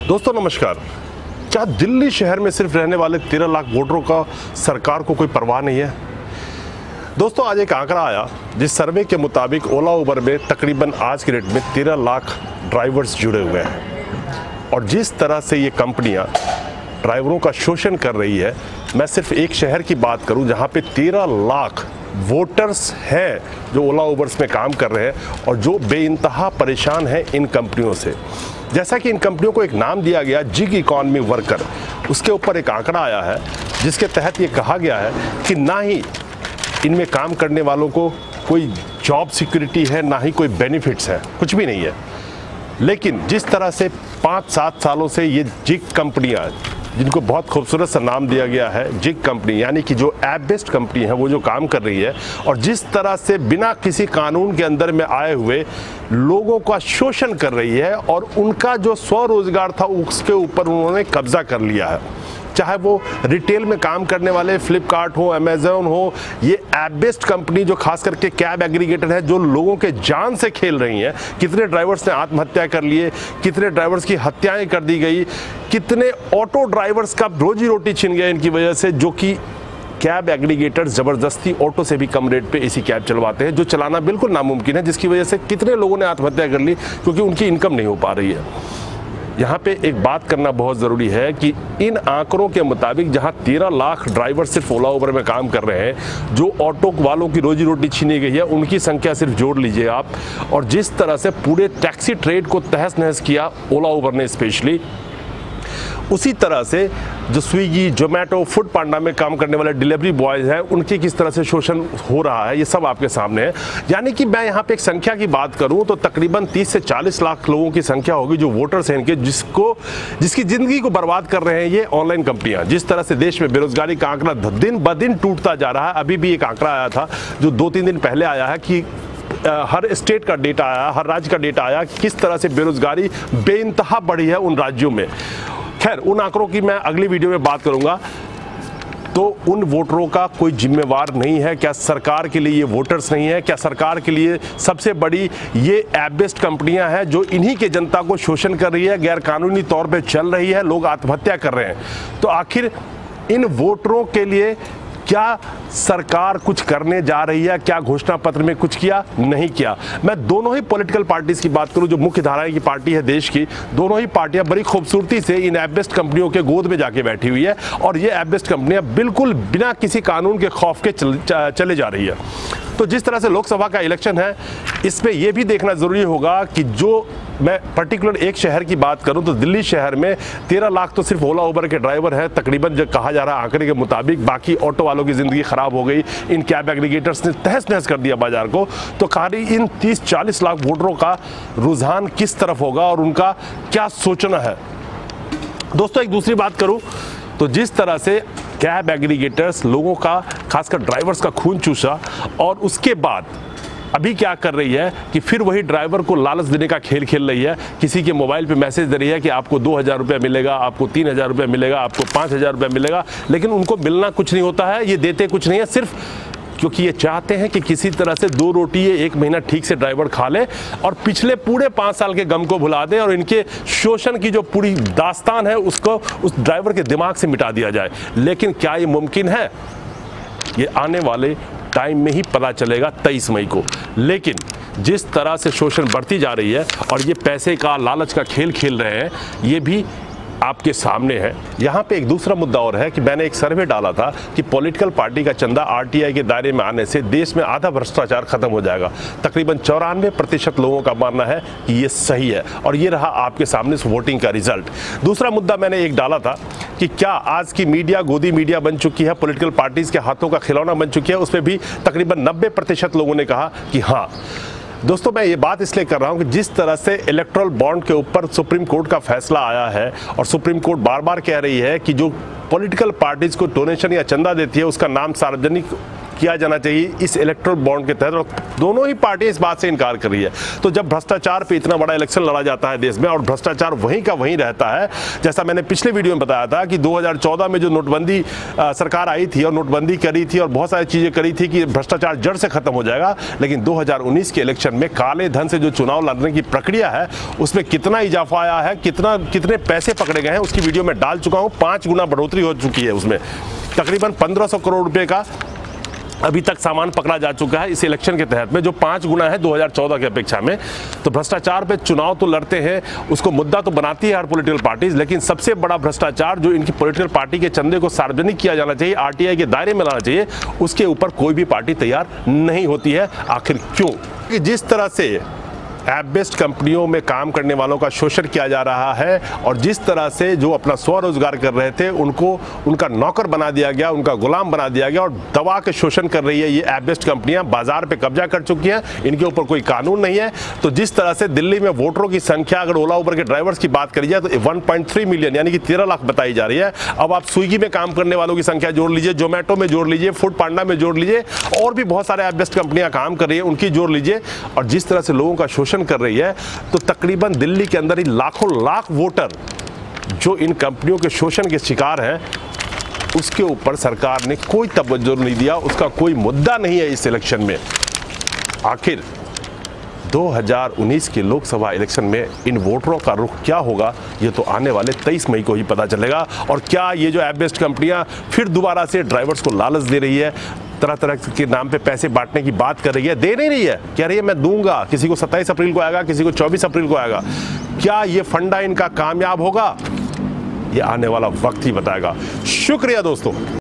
दोस्तों नमस्कार। क्या दिल्ली शहर में सिर्फ रहने वाले 13 लाख वोटरों का सरकार को कोई परवाह नहीं है? दोस्तों आज एक आंकड़ा आया जिस सर्वे के मुताबिक ओला उबर में तकरीबन आज के डेट में 13 लाख ड्राइवर्स जुड़े हुए हैं और जिस तरह से ये कंपनियां ड्राइवरों का शोषण कर रही है। मैं सिर्फ एक शहर की बात करूं जहां पे 13 लाख वोटर्स हैं जो ओला उबर्स में काम कर रहे हैं और जो बेइंतहा परेशान हैं इन कंपनियों से। जैसा कि इन कंपनियों को एक नाम दिया गया जिग इकॉनमी वर्कर, उसके ऊपर एक आंकड़ा आया है जिसके तहत ये कहा गया है कि ना ही इनमें काम करने वालों को कोई जॉब सिक्योरिटी है, ना ही कोई बेनिफिट्स है, कुछ भी नहीं है। लेकिन जिस तरह से 5-7 सालों से ये जिग कंपनियां, जिनको बहुत खूबसूरत सा नाम दिया गया है जिग कंपनी, यानी कि जो ऐप बेस्ड कंपनी है वो जो काम कर रही है और जिस तरह से बिना किसी कानून के अंदर में आए हुए लोगों का शोषण कर रही है और उनका जो स्वरोजगार था उसके ऊपर उन्होंने कब्जा कर लिया है। चाहे वो रिटेल में काम करने वाले फ्लिपकार्ट हो, अमेज़न हो, ये ऐप बेस्ड कंपनी जो खास करके कैब एग्रीगेटर है जो लोगों के जान से खेल रही हैं। कितने ड्राइवर्स ने आत्महत्या कर लिए, कितने ड्राइवर्स की हत्याएं कर दी गई, कितने ऑटो ड्राइवर्स का रोजी रोटी छिन गया इनकी वजह से, जो कि कैब एग्रीगेटर्स ज़बरदस्ती ऑटो से भी कम रेट पे ऐसी कैब चलवाते हैं जो चलाना बिल्कुल नामुमकिन है, जिसकी वजह से कितने लोगों ने आत्महत्या कर ली क्योंकि उनकी इनकम नहीं हो पा रही है। यहाँ पे एक बात करना बहुत ज़रूरी है कि इन आंकड़ों के मुताबिक जहाँ 13 लाख ड्राइवर सिर्फ ओला उबर में काम कर रहे हैं, जो ऑटो वालों की रोजी रोटी छीनी गई है उनकी संख्या सिर्फ जोड़ लीजिए आप, और जिस तरह से पूरे टैक्सी ट्रेड को तहस नहस किया ओला उबर ने स्पेशली, उसी तरह से जो स्विगी, जोमेटो, फूड पांडा में काम करने वाले डिलीवरी बॉयज़ हैं उनकी किस तरह से शोषण हो रहा है, ये सब आपके सामने है। यानी कि मैं यहाँ पे एक संख्या की बात करूँ तो तकरीबन 30 से 40 लाख लोगों की संख्या होगी जो वोटर्स हैं इनके, जिसकी ज़िंदगी को बर्बाद कर रहे हैं ये ऑनलाइन कंपनियाँ। जिस तरह से देश में बेरोजगारी का आंकड़ा दिन ब दिन टूटता जा रहा है। अभी भी एक आंकड़ा आया था जो 2-3 दिन पहले आया है कि हर स्टेट का डेटा आया, हर राज्य का डेटा आया कि किस तरह से बेरोजगारी बेइंतहा बढ़ी है उन राज्यों में। खैर उन आंकड़ों की मैं अगली वीडियो में बात करूंगा। तो उन वोटरों का कोई जिम्मेवार नहीं है? क्या सरकार के लिए ये वोटर्स नहीं है? क्या सरकार के लिए सबसे बड़ी ये ऐप बेस्ड कंपनियां हैं जो इन्हीं के जनता को शोषण कर रही है, गैर कानूनी तौर पे चल रही है, लोग आत्महत्या कर रहे हैं? तो आखिर इन वोटरों के लिए क्या सरकार कुछ करने जा रही है? क्या घोषणा पत्र में कुछ किया? नहीं किया। मैं दोनों ही पॉलिटिकल पार्टीज की बात करूं, जो मुख्य धारा की पार्टी है देश की, दोनों ही पार्टियां बड़ी खूबसूरती से इन ऐप बेस्ड कंपनियों के गोद में जाके बैठी हुई है और ये ऐप बेस्ड कंपनियां बिल्कुल बिना किसी कानून के खौफ के चले जा रही है। तो जिस तरह से लोकसभा का इलेक्शन है, इसमें यह भी देखना जरूरी होगा कि जो मैं पर्टिकुलर एक शहर की बात करूं तो दिल्ली शहर में 13 लाख तो सिर्फ ओला उबर के ड्राइवर हैं तकरीबन, जो कहा जा रहा है आंकड़े के मुताबिक। बाकी ऑटो वालों की ज़िंदगी ख़राब हो गई, इन कैब एग्रीगेटर्स ने तहस नहस कर दिया बाजार को। तो खाली इन 30-40 लाख वोटरों का रुझान किस तरफ होगा और उनका क्या सोचना है? दोस्तों एक दूसरी बात करूँ तो जिस तरह से कैब एग्रीगेटर्स लोगों का, खासकर ड्राइवर्स का खून चूसा और उसके बाद अभी क्या कर रही है कि फिर वही ड्राइवर को लालच देने का खेल खेल रही है। किसी के मोबाइल पे मैसेज दे रही है कि आपको 2000 रुपये मिलेगा, आपको 3000 रुपये मिलेगा, आपको 5000 रुपये मिलेगा, लेकिन उनको मिलना कुछ नहीं होता है। ये देते कुछ नहीं है, सिर्फ क्योंकि ये चाहते हैं कि किसी तरह से 2 रोटी ये 1 महीना ठीक से ड्राइवर खा ले और पिछले पूरे 5 साल के गम को भुला दे और इनके शोषण की जो पूरी दास्तान है उसको उस ड्राइवर के दिमाग से मिटा दिया जाए। लेकिन क्या ये मुमकिन है? ये आने वाले टाइम में ही पता चलेगा 23 मई को। लेकिन जिस तरह से शोषण बढ़ती जा रही है और ये पैसे का, लालच का खेल खेल रहे हैं, ये भी आपके सामने है। यहाँ पे एक दूसरा मुद्दा और है कि मैंने एक सर्वे डाला था कि पॉलिटिकल पार्टी का चंदा आरटीआई के दायरे में आने से देश में आधा भ्रष्टाचार खत्म हो जाएगा। तकरीबन 94% लोगों का मानना है कि ये सही है और ये रहा आपके सामने इस वोटिंग का रिजल्ट। दूसरा मुद्दा मैंने एक डाला था कि क्या आज की मीडिया गोदी मीडिया बन चुकी है, पॉलिटिकल पार्टीज के हाथों का खिलौना बन चुकी है? उसमें भी तकरीबन 90% लोगों ने कहा कि हाँ। दोस्तों मैं ये बात इसलिए कर रहा हूँ कि जिस तरह से इलेक्टोरल बॉन्ड के ऊपर सुप्रीम कोर्ट का फैसला आया है और सुप्रीम कोर्ट बार बार कह रही है कि जो पॉलिटिकल पार्टीज को डोनेशन या चंदा देती है उसका नाम सार्वजनिक किया जाना चाहिए इस इलेक्टोरल बॉन्ड के तहत, और दोनों ही पार्टियां इस बात से इनकार कर रही है। तो जब भ्रष्टाचार पे इतना बड़ा इलेक्शन लड़ा जाता है देश में और भ्रष्टाचार वहीं का वहीं रहता है, जैसा मैंने पिछले वीडियो में बताया था कि 2014 में जो नोटबंदी सरकार आई थी और नोटबंदी करी थी और बहुत सारी चीजें करी थी कि भ्रष्टाचार जड़ से खत्म हो जाएगा, लेकिन 2019 के इलेक्शन में काले धन से जो चुनाव लड़ने की प्रक्रिया है उसमें कितना इजाफा आया है, कितने पैसे पकड़े गए हैं, उसकी वीडियो में डाल चुका हूं। 5 गुना बढ़ोतरी हो चुकी है, उसमें तकरीबन 1500 करोड़ रुपए का अभी तक सामान पकड़ा जा चुका है इस इलेक्शन के तहत में, जो 5 गुना है 2014 की अपेक्षा में। तो भ्रष्टाचार पे चुनाव तो लड़ते हैं, उसको मुद्दा तो बनाती है हर पॉलिटिकल पार्टीज, लेकिन सबसे बड़ा भ्रष्टाचार जो इनकी पॉलिटिकल पार्टी के चंदे को सार्वजनिक किया जाना चाहिए, आरटीआई के दायरे में लाना चाहिए, उसके ऊपर कोई भी पार्टी तैयार नहीं होती है। आखिर क्यों? कि जिस तरह से ऐप बेस्ड कंपनियों में काम करने वालों का शोषण किया जा रहा है और जिस तरह से जो अपना स्वरोजगार कर रहे थे उनको उनका नौकर बना दिया गया, उनका गुलाम बना दिया गया और दबा के शोषण कर रही है ये ऐप बेस्ड कंपनियां, बाजार पे कब्जा कर चुकी हैं, इनके ऊपर कोई कानून नहीं है। तो जिस तरह से दिल्ली में वोटरों की संख्या, अगर ओला उबर के ड्राइवर्स की बात करी जाए तो 1.3 मिलियन यानी कि 13 लाख बताई जा रही है। अब आप स्विगी में काम करने वालों की संख्या जोड़ लीजिए, जोमेटो में जोड़ लीजिए, फूड पांडा में जोड़ लीजिए, और भी बहुत सारे ऐप बेस्ड कंपनियां काम कर रही है, उनकी जोड़ लीजिए, और जिस तरह से लोगों का शोषण कर रही है, तो तकरीबन दिल्ली के अंदर ही लाखों लाख वोटर जो इन कंपनियों के शोषण के शिकार हैं, उसके ऊपर सरकार ने कोई तवज्जो नहीं दिया, उसका कोई मुद्दा नहीं है इस इलेक्शन में। आखिर 2019 के लोकसभा इलेक्शन में इन वोटरों का रुख क्या होगा, ये तो आने वाले 23 मई को ही पता चलेगा। और क्या ये जो ऐप बेस्ड कंपनियां फिर दोबारा से ड्राइवर्स को लालच दे रही है, तरह तरह के नाम पे पैसे बांटने की बात कर रही है, दे नहीं रही है, कह रही है मैं दूंगा, किसी को 27 अप्रैल को आएगा, किसी को 24 अप्रैल को आएगा। क्या ये फंडा इनका कामयाब होगा? ये आने वाला वक्त ही बताएगा। शुक्रिया दोस्तों।